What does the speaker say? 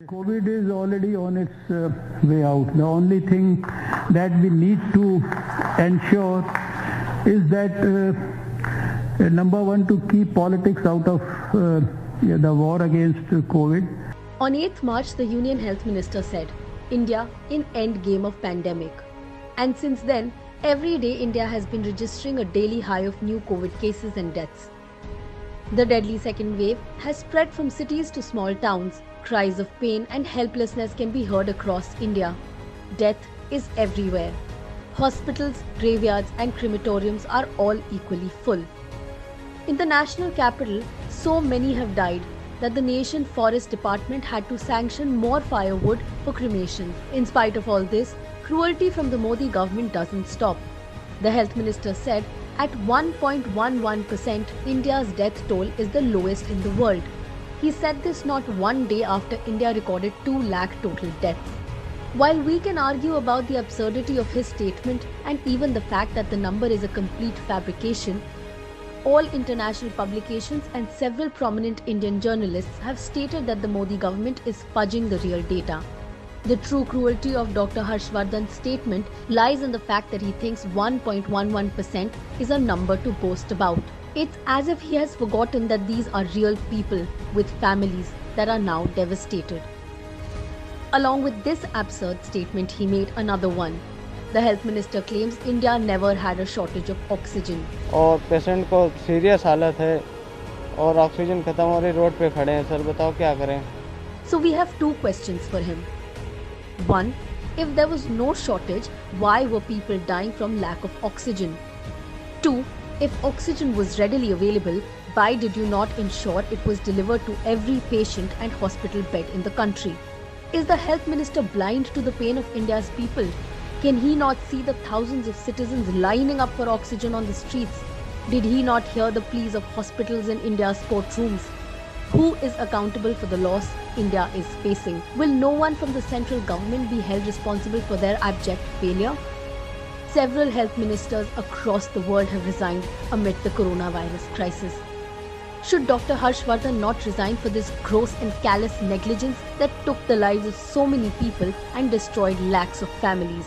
COVID is already on its way out. The only thing that we need to ensure is that number one, to keep politics out of the war against COVID. On 8th March, the Union Health Minister said, India in end game of pandemic. And since then, every day India has been registering a daily high of new COVID cases and deaths. The deadly second wave has spread from cities to small towns. Cries of pain and helplessness can be heard across India. Death is everywhere. Hospitals, graveyards and crematoriums are all equally full. In the national capital, so many have died that the Nation Forest Department had to sanction more firewood for cremation. In spite of all this, cruelty from the Modi government doesn't stop. The Health Minister said at 1.11%, India's death toll is the lowest in the world. He said this not one day after India recorded 2 lakh total deaths. While we can argue about the absurdity of his statement and even the fact that the number is a complete fabrication, all international publications and several prominent Indian journalists have stated that the Modi government is fudging the real data. The true cruelty of Dr. Harshvardhan's statement lies in the fact that he thinks 1.11% is a number to boast about. It's as if he has forgotten that these are real people with families that are now devastated. Along with this absurd statement, he made another one. The health minister claims India never had a shortage of oxygen. और patient को serious हालत है और oxygen खत्म हो रही, road पे खड़े हैं सर, बताओ क्या करें? So we have 2 questions for him. 1. If there was no shortage, why were people dying from lack of oxygen? 2. If oxygen was readily available, why did you not ensure it was delivered to every patient and hospital bed in the country? Is the health minister blind to the pain of India's people? Can he not see the thousands of citizens lining up for oxygen on the streets? Did he not hear the pleas of hospitals in India's courtrooms? Who is accountable for the loss India is facing? Will no one from the central government be held responsible for their abject failure? Several health ministers across the world have resigned amid the coronavirus crisis. Should Dr. Harshvardhan not resign for this gross and callous negligence that took the lives of so many people and destroyed lakhs of families?